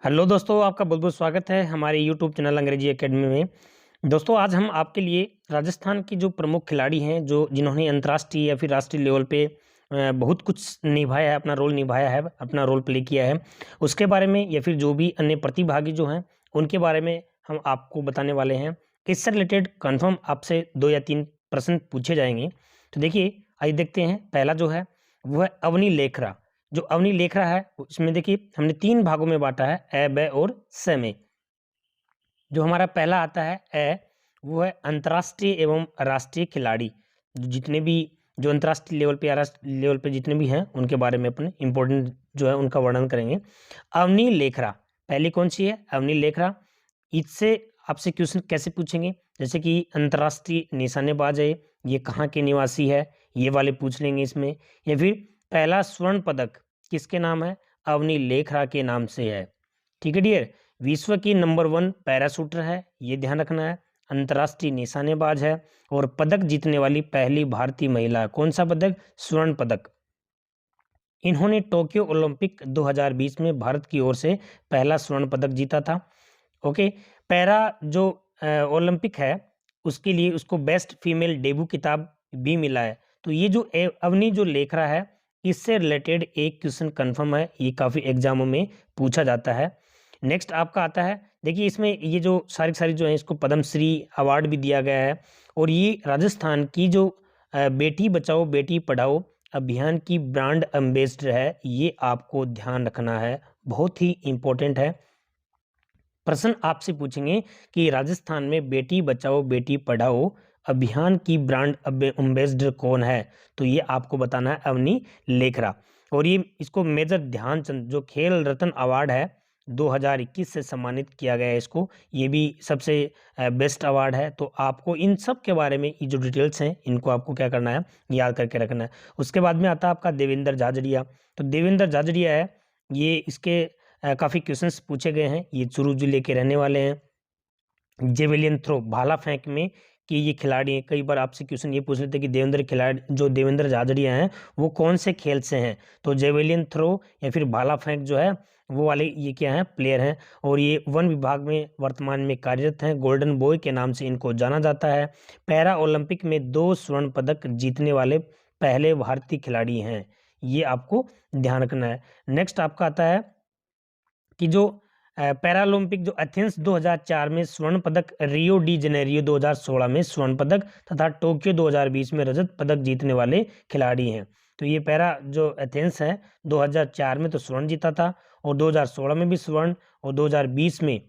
Hello दोस्तों, आपका बहुत बहुत स्वागत है हमारे यूट्यूब चैनल अंग्रेजी एकेडमी में। दोस्तों, आज हम आपके लिए राजस्थान की जो प्रमुख खिलाड़ी हैं, जो जिन्होंने अंतर्राष्ट्रीय या फिर राष्ट्रीय लेवल पे बहुत कुछ निभाया है, अपना रोल निभाया है, अपना रोल प्ले किया है, उसके बारे में या फिर जो भी अन्य प्रतिभागी जो हैं उनके बारे में हम आपको बताने वाले हैं। इससे रिलेटेड कन्फर्म आपसे 2 या 3 प्रश्न पूछे जाएंगे। तो देखिए, आइए देखते हैं। पहला जो है वो है अवनी लेखरा। जो अवनी लेखरा है उसमें देखिए हमने 3 भागों में बांटा है, अ, ब और स में। जो हमारा पहला आता है अ, वो है अंतर्राष्ट्रीय एवं राष्ट्रीय खिलाड़ी। जितने भी जो अंतर्राष्ट्रीय लेवल पे या राष्ट्रीय लेवल पे जितने भी हैं उनके बारे में अपने इंपॉर्टेंट जो है उनका वर्णन करेंगे। अवनी लेखरा पहली कौन सी है? अवनी लेखरा। इससे आपसे क्वेश्चन कैसे पूछेंगे? जैसे कि अंतर्राष्ट्रीय निशानेबाज है, ये कहाँ के निवासी है, ये वाले पूछ लेंगे इसमें। या फिर पहला स्वर्ण पदक किसके नाम है? अवनी लेखरा के नाम से है। ठीक है डियर। विश्व की नंबर 1 पैराशूटर है, ये ध्यान रखना है। अंतर्राष्ट्रीय निशानेबाज है और पदक जीतने वाली पहली भारतीय महिला। कौन सा पदक? स्वर्ण पदक। इन्होंने टोक्यो ओलंपिक 2020 में भारत की ओर से पहला स्वर्ण पदक जीता था। ओके। पैरा जो ओलंपिक है उसके लिए उसको बेस्ट फीमेल डेब्यू किताब भी मिला है। तो ये जो अवनी जो लेखरा है, इससे रिलेटेड एक क्वेश्चन कंफर्म है, ये काफ़ी एग्जामों में पूछा जाता है। नेक्स्ट आपका आता है, देखिए इसमें ये जो सारी जो है इसको पद्मश्री अवार्ड भी दिया गया है। और ये राजस्थान की जो बेटी बचाओ बेटी पढ़ाओ अभियान की ब्रांड एम्बेसडर है, ये आपको ध्यान रखना है, बहुत ही इंपॉर्टेंट है। प्रश्न आपसे पूछेंगे कि राजस्थान में बेटी बचाओ बेटी पढ़ाओ अभियान की ब्रांड एम्बेसडर कौन है? तो ये आपको बताना है अवनी लेखरा। और ये इसको मेजर ध्यानचंद जो खेल रत्न अवार्ड है 2021 से सम्मानित किया गया है इसको। ये भी सबसे बेस्ट अवार्ड है। तो आपको इन सब के बारे में ये जो डिटेल्स हैं इनको आपको क्या करना है? याद करके रखना है। उसके बाद में आता है आपका देवेंद्र झाझड़िया। तो देवेंद्र झाझड़िया है, ये इसके काफ़ी क्वेश्चंस पूछे गए हैं। ये चुरू जिले के रहने वाले हैं। जेवेलियन थ्रो भाला फेंक में कि ये खिलाड़ी हैं। कई बार आपसे क्वेश्चन ये पूछ लेते हैं कि देवेंद्र झाझड़िया हैं वो कौन से खेल से हैं? तो जेवेलियन थ्रो या फिर भाला फेंक जो है वो वाले ये क्या हैं? प्लेयर हैं। और ये वन विभाग में वर्तमान में कार्यरत हैं। गोल्डन बॉय के नाम से इनको जाना जाता है। पैरा ओलंपिक में 2 स्वर्ण पदक जीतने वाले पहले भारतीय खिलाड़ी हैं। ये आपको ध्यान रखना है। नेक्स्ट आपका आता है कि जो पैरालंपिक जो एथेंस 2004 में स्वर्ण पदक, रियो डी जेनेरियो 2016 में स्वर्ण पदक तथा टोक्यो 2020 में रजत पदक जीतने वाले खिलाड़ी हैं। तो ये पैरा जो एथेंस है 2004 में तो स्वर्ण जीता था और 2016 में भी स्वर्ण और 2020 में,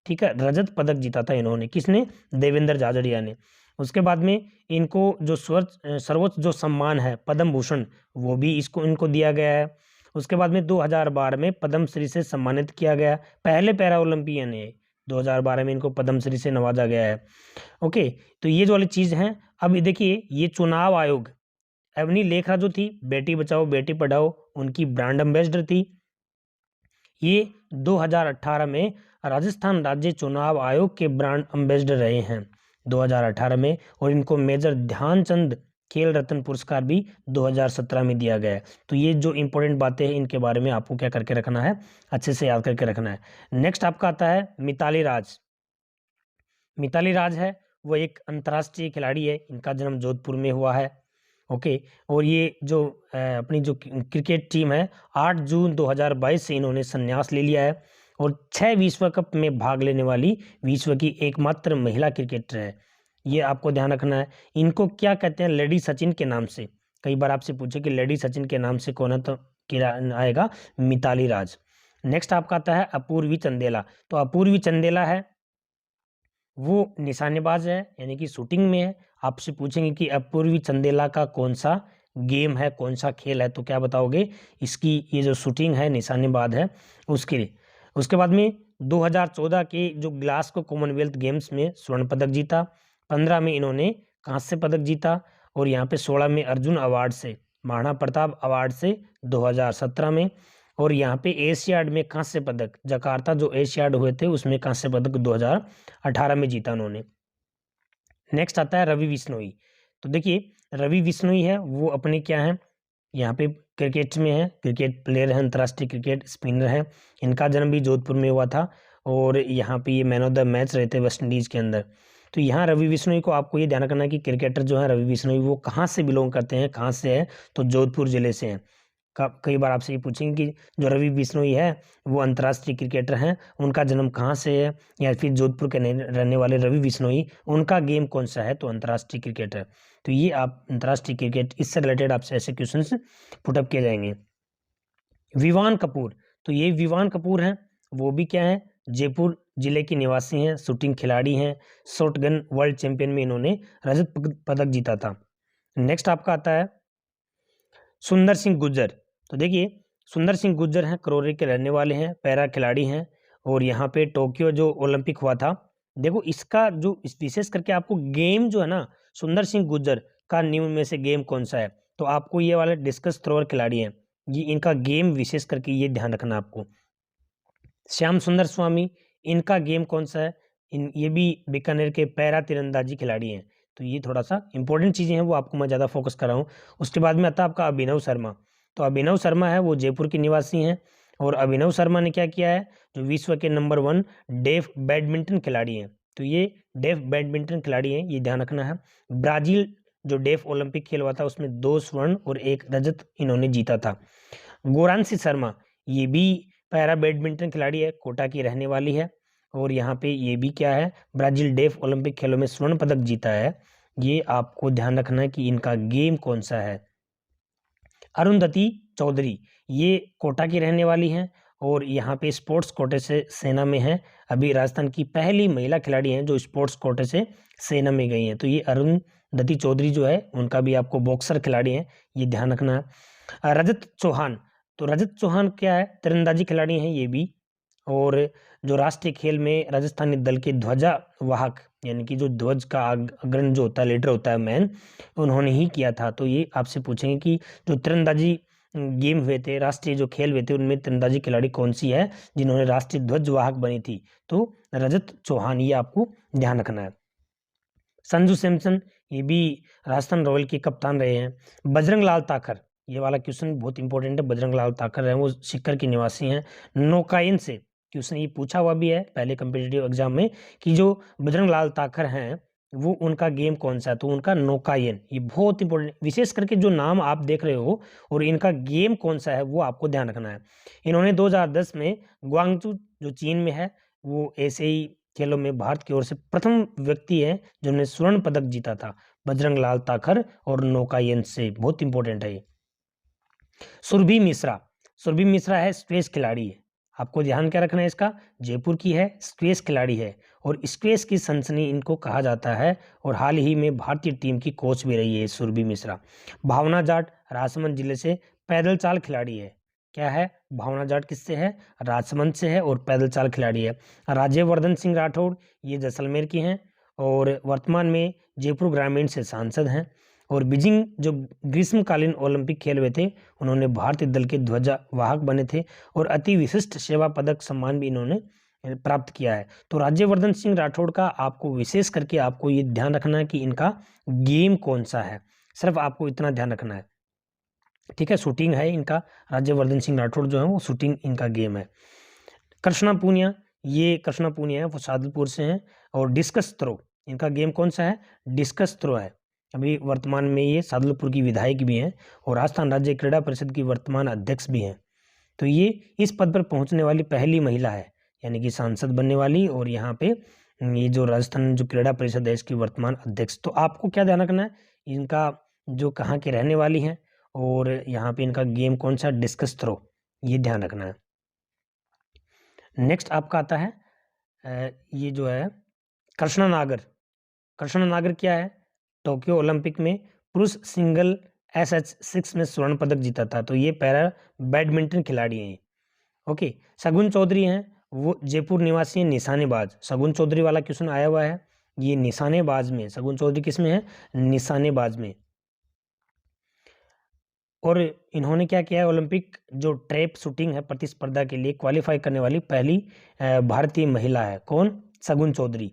ठीक है, रजत पदक जीता था इन्होंने। किसने? देवेंद्र झाझड़िया ने। उसके बाद में इनको जो सर्वोच्च जो सम्मान है पद्म भूषण, वो भी इनको दिया गया है। उसके बाद में 2012 में पद्मश्री से सम्मानित किया गया। पहले पैरा ओलंपियन है, 2012 में इनको पद्मश्री से नवाजा गया है। ओके। तो ये जो वाली चीज़ हैं। अब देखिए ये चुनाव आयोग, अवनी लेखरा जो थी बेटी बचाओ बेटी पढ़ाओ उनकी ब्रांड एम्बेसडर थी। ये 2018 में राजस्थान राज्य चुनाव आयोग के ब्रांड एम्बेसडर रहे हैं 2018 में। और इनको मेजर ध्यानचंद खेल रत्न पुरस्कार भी 2017 में दिया गया है। तो ये जो इंपॉर्टेंट बातें हैं इनके बारे में आपको क्या करके रखना है? अच्छे से याद करके रखना है। नेक्स्ट आपका आता है मिताली राज। मिताली राज है वो एक अंतर्राष्ट्रीय खिलाड़ी है। इनका जन्म जोधपुर में हुआ है। ओके। और ये जो अपनी जो क्रिकेट टीम है 8 जून 2022 से इन्होंने संन्यास ले लिया है। और 6 विश्व कप में भाग लेने वाली विश्व की एकमात्र महिला क्रिकेटर है। ये आपको ध्यान रखना है। इनको क्या कहते हैं? लेडी सचिन के नाम से। कई बार आपसे पूछे कि लेडी सचिन के नाम से कौन है, तो क्या आएगा? मिताली राज। नेक्स्ट आपका आता है अपूर्वी चंदेला। तो अपूर्वी चंदेला है वो निशानेबाज है, यानी कि शूटिंग में है। आपसे पूछेंगे कि अपूर्वी चंदेला का कौन सा गेम है, कौन सा खेल है, तो क्या बताओगे? इसकी ये जो शूटिंग है, निशानेबाज है उसके लिए। उसके बाद में 2014 के जो ग्लासगो कॉमनवेल्थ गेम्स में स्वर्ण पदक जीता। 15 में इन्होंने कांस्य पदक जीता। और यहाँ पे 16 में अर्जुन अवार्ड से, महाराणा प्रताप अवार्ड से 2017 में। और यहाँ पे एशियाड में कांस्य पदक, जकार्ता जो एशियाड हुए थे उसमें कांस्य पदक 2018 में जीता उन्होंने। नेक्स्ट आता है रवि बिश्नोई। तो देखिए रवि बिश्नोई है वो अपने क्या है, यहाँ पे क्रिकेट में है, क्रिकेट प्लेयर है, अंतर्राष्ट्रीय क्रिकेट स्पिनर है। इनका जन्म भी जोधपुर में हुआ था और यहाँ पे ये मैन ऑफ द मैच रहते हैं वेस्ट इंडीज़ के अंदर। तो यहाँ रवि बिश्नोई को आपको ये ध्यान रखना है कि क्रिकेटर जो है रवि बिश्नोई वो कहाँ से बिलोंग करते हैं, कहाँ से है, तो जोधपुर ज़िले से हैं। कई बार आपसे ये पूछेंगे कि जो रवि बिश्नोई है वो अंतर्राष्ट्रीय क्रिकेटर हैं, उनका जन्म कहाँ से है, या फिर जोधपुर के रहने वाले रवि बिश्नोई उनका गेम कौन सा है, तो अंतर्राष्ट्रीय क्रिकेट है। तो ये आप अंतर्राष्ट्रीय क्रिकेट, इससे रिलेटेड आपसे ऐसे क्वेश्चंस पुटअप किए जाएंगे। विवान कपूर, तो ये विवान कपूर हैं, वो भी क्या है, जयपुर जिले के निवासी हैं, शूटिंग खिलाड़ी हैं, शॉटगन वर्ल्ड चैंपियन में इन्होंने रजत पदक जीता था। नेक्स्ट आपका आता है सुंदर सिंह गुर्जर। तो देखिए सुंदर सिंह गुर्जर हैं, करौली के रहने वाले हैं, पैरा खिलाड़ी हैं और यहाँ पे टोक्यो जो ओलंपिक हुआ था, देखो इसका जो विशेष करके आपको गेम जो है ना, सुंदर सिंह गुर्जर का निम्न में से गेम कौन सा है, तो आपको ये वाले डिस्कस थ्रोअर खिलाड़ी हैं, ये इनका गेम विशेष करके ये ध्यान रखना आपको। श्याम सुंदर स्वामी, इनका गेम कौन सा है, ये भी बीकानेर के पैरा तीरंदाजी खिलाड़ी हैं। तो ये थोड़ा सा इंपॉर्टेंट चीज़ें हैं, वो आपको मैं ज़्यादा फोकस कर रहा हूँ। उसके बाद में आता है आपका अभिनव शर्मा। तो अभिनव शर्मा है वो जयपुर के निवासी हैं और अभिनव शर्मा ने क्या किया है, जो विश्व के नंबर 1 डेफ बैडमिंटन खिलाड़ी हैं। तो ये डेफ बैडमिंटन खिलाड़ी हैं, ये ध्यान रखना है। ब्राज़ील जो डेफ ओलंपिक खेल हुआ था उसमें 2 स्वर्ण और 1 रजत इन्होंने जीता था। गोरांशी शर्मा, ये भी पैरा बैडमिंटन खिलाड़ी है, कोटा की रहने वाली है और यहाँ पे ये भी क्या है, ब्राज़ील डेफ ओलंपिक खेलों में स्वर्ण पदक जीता है। ये आपको ध्यान रखना है कि इनका गेम कौन सा है। अरुंधति चौधरी, ये कोटा की रहने वाली हैं और यहाँ पे स्पोर्ट्स कोटे से सेना में है। अभी राजस्थान की पहली महिला खिलाड़ी हैं जो स्पोर्ट्स कोटे से सेना में गई हैं। तो ये अरुंधति चौधरी जो है उनका भी आपको बॉक्सर खिलाड़ी हैं, ये ध्यान रखना है। रजत चौहान, तो रजत चौहान क्या है, तीरंदाजी खिलाड़ी हैं ये भी, और जो राष्ट्रीय खेल में राजस्थानी दल के ध्वजा वाहक यानी कि जो ध्वज का अग्रण जो होता है, लीडर होता है मैन, उन्होंने ही किया था। तो ये आपसे पूछेंगे कि जो तीरंदाजी गेम हुए थे, राष्ट्रीय जो खेल हुए थे, उनमें तीरंदाजी खिलाड़ी कौन सी है जिन्होंने राष्ट्रीय ध्वज वाहक बनी थी, तो रजत चौहान, ये आपको ध्यान रखना है। संजू सैमसन, ये भी राजस्थान रॉयल के कप्तान रहे हैं। बजरंग लाल ताखर, ये वाला क्वेश्चन बहुत इंपॉर्टेंट है, बजरंग लाल ताखर है वो सीकर के निवासी हैं। नौकायन से क्वेश्चन ये पूछा हुआ भी है पहले कम्पिटिटिव एग्जाम में कि जो बजरंग लाल ताखर हैं वो उनका गेम कौन सा है, तो उनका नौकायन, ये बहुत इंपॉर्टेंट, विशेष करके जो नाम आप देख रहे हो और इनका गेम कौन सा है वो आपको ध्यान रखना है। इन्होंने 2010 में ग्वांगचू जो चीन में है, वो ऐसे ही खेलों में भारत की ओर से प्रथम व्यक्ति है जिन्होंने स्वर्ण पदक जीता था, बजरंग लाल ताखर और नौकायन से, बहुत इंपॉर्टेंट है ये। सुरभि मिश्रा, सुरभि मिश्रा है स्क्वैश खिलाड़ी है, आपको ध्यान क्या रखना है इसका, जयपुर की है, स्क्वैश खिलाड़ी है और स्क्वैश की सनसनी इनको कहा जाता है और हाल ही में भारतीय टीम की कोच भी रही है सुरभि मिश्रा। भावना जाट राजसमंद जिले से पैदल चाल खिलाड़ी है, क्या है, भावना जाट किससे है, राजसमंद से है और पैदल चाल खिलाड़ी है। राज्यवर्धन सिंह राठौड़, ये जैसलमेर की हैं और वर्तमान में जयपुर ग्रामीण से सांसद हैं। और बीजिंग जो ग्रीष्मकालीन ओलंपिक खेल हुए थे उन्होंने भारतीय दल के ध्वजा वाहक बने थे और अति विशिष्ट सेवा पदक सम्मान भी इन्होंने प्राप्त किया है। तो राज्यवर्धन सिंह राठौड़ का आपको विशेष करके आपको ये ध्यान रखना है कि इनका गेम कौन सा है, सिर्फ आपको इतना ध्यान रखना है, ठीक है। शूटिंग है इनका, राज्यवर्धन सिंह राठौड़ जो है वो शूटिंग इनका गेम है। कृष्णा पूनिया, ये कृष्णा पूनिया है वो सादुलपुर से हैं और डिस्कस थ्रो, इनका गेम कौन सा है, डिस्कस थ्रो है। अभी वर्तमान में ये सादुलपुर की विधायक भी हैं और राजस्थान राज्य क्रीड़ा परिषद की वर्तमान अध्यक्ष भी हैं। तो ये इस पद पर पहुंचने वाली पहली महिला है, यानी कि सांसद बनने वाली, और यहाँ पे ये जो राजस्थान जो क्रीड़ा परिषद है इसकी वर्तमान अध्यक्ष। तो आपको क्या ध्यान रखना है, इनका जो कहाँ के रहने वाली हैं और यहाँ पे इनका गेम कौन सा, डिस्कस थ्रो, ये ध्यान रखना है। नेक्स्ट आपका आता है ये जो है कृष्णा नागर। कृष्णा नागर क्या है, टोक्यो ओलंपिक में पुरुष सिंगल SH6 में स्वर्ण पदक जीता था, तो ये पैरा बैडमिंटन खिलाड़ी हैं। ओके, शगुन चौधरी हैं वो जयपुर निवासी हैं, निशानेबाज। शगुन चौधरी वाला क्वेश्चन आया हुआ है, ये निशानेबाज में, शगुन चौधरी किस में है, निशानेबाज में। और इन्होंने क्या किया है, ओलंपिक जो ट्रैप शूटिंग है प्रतिस्पर्धा के लिए क्वालिफाई करने वाली पहली भारतीय महिला है, कौन, शगुन चौधरी,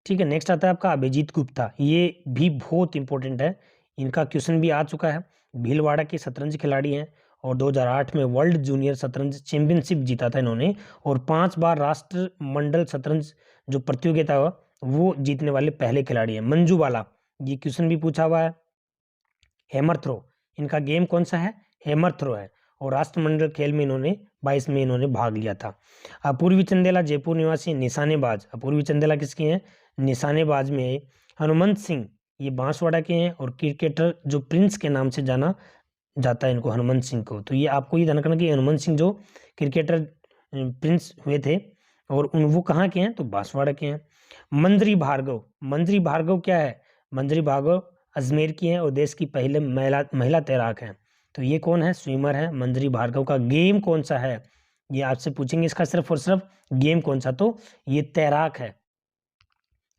ठीक है। नेक्स्ट आता है आपका अभिजीत गुप्ता, ये भी बहुत इंपॉर्टेंट है, इनका क्वेश्चन भी आ चुका है। भीलवाड़ा के शतरंज खिलाड़ी हैं और 2008 में वर्ल्ड जूनियर शतरंज चैंपियनशिप जीता था इन्होंने, और 5 बार राष्ट्रमंडल शतरंज जो प्रतियोगिता वो जीतने वाले पहले खिलाड़ी हैं। मंजू बाला, ये क्वेश्चन भी पूछा हुआ है। हैमर थ्रो, इनका गेम कौन सा है? हैमर थ्रो है, और राष्ट्रमंडल खेल में इन्होंने 22 में इन्होंने भाग लिया था। अपूर्वी चंदेला जयपुर निवासी निशानेबाज, अपूर्वी चंदेला किसकी हैं? निशानेबाज में। हनुमंत सिंह, ये बांसवाड़ा के हैं, और क्रिकेटर जो प्रिंस के नाम से जाना जाता है इनको, हनुमंत सिंह को। तो ये आपको ये ध्यान रखना कि हनुमंत सिंह जो क्रिकेटर प्रिंस हुए थे, और वो कहाँ के हैं? तो बांसवाड़ा के हैं। मंजरी भार्गव, मंजरी भार्गव क्या है? मंजरी भार्गव अजमेर की हैं, और देश की पहले महिला तैराक हैं। तो ये कौन है? स्विमर है मंजरी भार्गव। का गेम कौन सा है? ये आपसे पूछेंगे इसका सिर्फ और सिर्फ गेम कौन सा, तो ये तैराक है।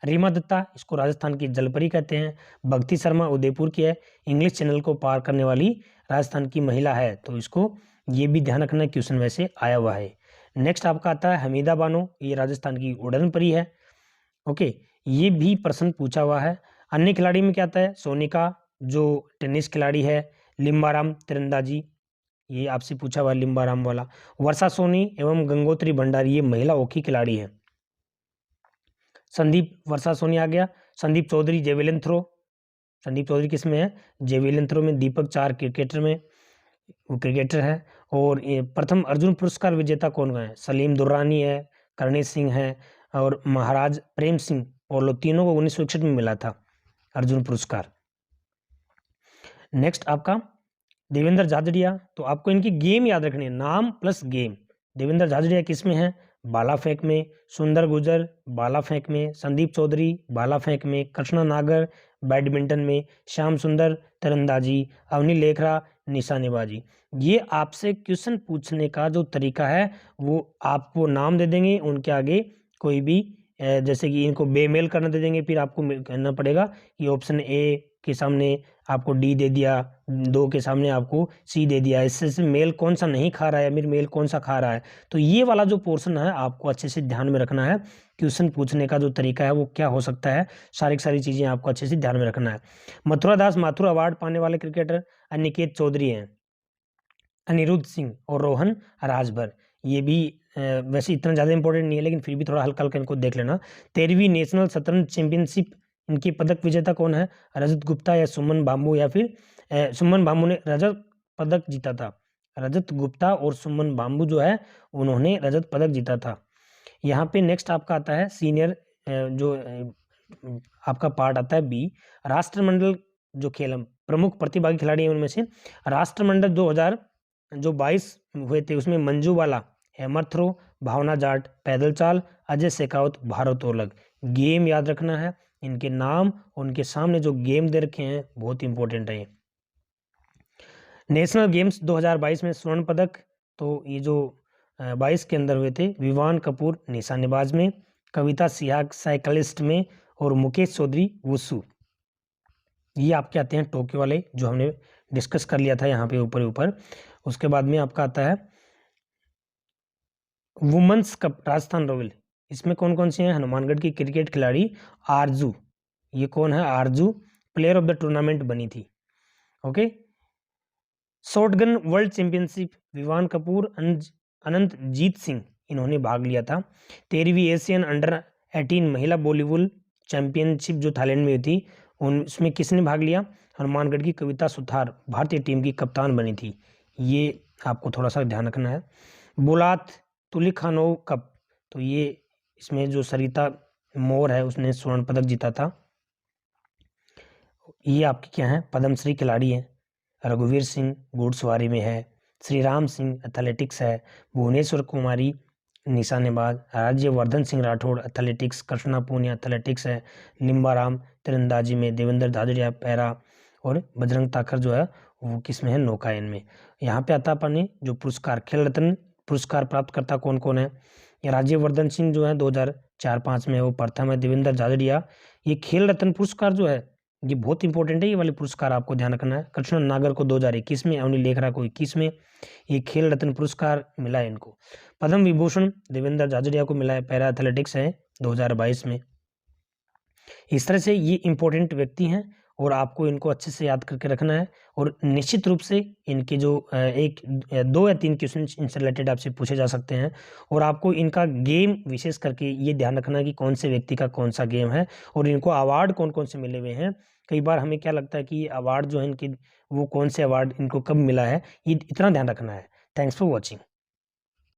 रीमा दत्ता, इसको राजस्थान की जलपरी कहते हैं। भक्ति शर्मा उदयपुर की है, इंग्लिश चैनल को पार करने वाली राजस्थान की महिला है। तो इसको ये भी ध्यान रखना, क्वेश्चन वैसे आया हुआ है। नेक्स्ट आपका आता है हमीदा बानो, ये राजस्थान की उड़न परी है। ओके, ये भी प्रश्न पूछा हुआ है। अन्य खिलाड़ी में क्या आता है? सोनिका जो टेनिस खिलाड़ी है। लिम्बाराम तीरंदाजी, ये आपसे पूछा हुआ है लिम्बाराम वाला। वर्षा सोनी एवं गंगोत्री भंडारी, ये महिला हॉकी खिलाड़ी है। संदीप, वर्षा सोनी आ गया। संदीप चौधरी जेवेलिन थ्रो, संदीप चौधरी किस में है? जेवेलिन थ्रो में। दीपक चार क्रिकेटर में, वो क्रिकेटर है। और प्रथम अर्जुन पुरस्कार विजेता कौन है? सलीम दुर्रानी है, करणी सिंह है, और महाराज प्रेम सिंह, और तीनों को 1961 में मिला था अर्जुन पुरस्कार। नेक्स्ट आपका देवेंद्र झाझड़िया, तो आपको इनकी गेम याद रखनी है, नाम प्लस गेम। देवेंद्र झाझड़िया किस में है? भाला फेंक में। सुंदर गुजर भाला फेंक में। संदीप चौधरी भाला फेंक में। कृष्णा नागर बैडमिंटन में। श्याम सुंदर तीरंदाजी। अवनी लेखरा निशानेबाजी। ये आपसे क्वेश्चन पूछने का जो तरीका है वो आपको नाम दे देंगे, उनके आगे कोई भी जैसे कि इनको बेमेल करना दे देंगे, फिर आपको कहना पड़ेगा कि ऑप्शन ए के सामने आपको डी दे दिया, 2 के सामने आपको सी दे दिया, इससे से मेल कौन सा नहीं खा रहा है, मेल मेल कौन सा खा रहा है। तो ये वाला जो पोर्शन है आपको अच्छे से ध्यान में रखना है। क्वेश्चन पूछने का जो तरीका है वो क्या हो सकता है, सारी चीज़ें आपको अच्छे से ध्यान में रखना है। मथुरा दास माथुर अवार्ड पाने वाले क्रिकेटर अनिकेत चौधरी हैं। अनिरुद्ध सिंह और रोहन राजभर, ये भी वैसे इतना ज़्यादा इंपॉर्टेंट नहीं है, लेकिन फिर भी थोड़ा हल्का हल्का इनको देख लेना। 13वीं नेशनल शतरंज चैंपियनशिप, इनकी पदक विजेता कौन है? रजत गुप्ता या सुमन बाम्बू, या फिर सुमन बाम्बू ने रजत पदक जीता था। रजत गुप्ता और सुमन बाम्बू जो है उन्होंने रजत पदक जीता था। यहाँ पे नेक्स्ट आपका आता है सीनियर जो आपका पार्ट आता है बी, राष्ट्रमंडल जो खेल प्रमुख प्रतिभागी खिलाड़ी हैं उनमें से राष्ट्रमंडल 2022 हुए थे, उसमें मंजू बाला हैमर थ्रो, भावना जाट पैदल चाल, अजय शेखावत भारोत्तोलक। गेम याद रखना है, इनके नाम उनके सामने जो गेम दे रखे हैं बहुत इंपॉर्टेंट है। नेशनल गेम्स 2022 में स्वर्ण पदक, तो ये जो 22 के अंदर हुए थे, विवान कपूर निशानेबाज में, कविता सिहाग साइकिलिस्ट में, और मुकेश चौधरी वुसु। ये आपके आते हैं टोक्यो वाले जो हमने डिस्कस कर लिया था यहाँ पे ऊपर। उसके बाद में आपका आता है वुमेन्स कप राजस्थान रॉयल, इसमें कौन कौन से हैं? हनुमानगढ़ की क्रिकेट खिलाड़ी आरजू, ये कौन है? आरजू प्लेयर ऑफ द टूर्नामेंट बनी थी। Okay, shotgun world championship Vivaan Kapoor Anantjeet Singh इन्होंने भाग लिया था। 13वीं एशियन अंडर 18 महिला बॉलीवुड चैंपियनशिप जो थाईलैंड में हुई थी उसमें किसने भाग लिया? हनुमानगढ़ की कविता सुथार भारतीय टीम की कप्तान बनी थी। ये आपको थोड़ा सा ध्यान रखना है। बुलात तुलिखानोव कप, तो ये इसमें जो सरिता मोर है उसने स्वर्ण पदक जीता था। ये आपके क्या है? पद्मश्री खिलाड़ी हैं। रघुवीर सिंह घुड़सवारी में है, श्री राम सिंह एथलेटिक्स है, भुवनेश्वर कुमारी निशानेबाज, राज्यवर्धन सिंह राठौड़ एथलेटिक्स, कृष्णा पूनिया एथलेटिक्स है, लिम्बाराम तीरंदाजी में, देवेंद्र झाझड़िया पैरा, और बजरंग ताकर जो है वो किस में है? नौकायन में। यहाँ पे आता पानी जो पुरस्कार खेल रत्न पुरस्कार प्राप्त करता कौन कौन है? ये राज्यवर्धन सिंह जो है 2004-05 में वो प्रथम है। देवेंद्र झाझड़िया, ये खेल रत्न पुरस्कार जो है ये बहुत इंपॉर्टेंट है, ये वाले पुरस्कार आपको ध्यान रखना है। कृष्ण नागर को 2021 में, अवनी लेखरा को 21 में ये खेल रत्न पुरस्कार मिला है इनको। पद्म विभूषण देवेंद्र झाझड़िया को मिला है, पैरा एथलेटिक्स है 2022 में। इस तरह से ये इंपॉर्टेंट व्यक्ति हैं और आपको इनको अच्छे से याद करके रखना है। और निश्चित रूप से इनके जो 2 या 3 क्वेश्चन इनसे रिलेटेड आपसे पूछे जा सकते हैं। और आपको इनका गेम विशेष करके ये ध्यान रखना है कि कौन से व्यक्ति का कौन सा गेम है और इनको अवार्ड कौन कौन से मिले हुए हैं। कई बार हमें क्या लगता है कि अवार्ड जो है इनके, वो कौन से अवार्ड इनको कब मिला है, ये इतना ध्यान रखना है। Thanks for watching.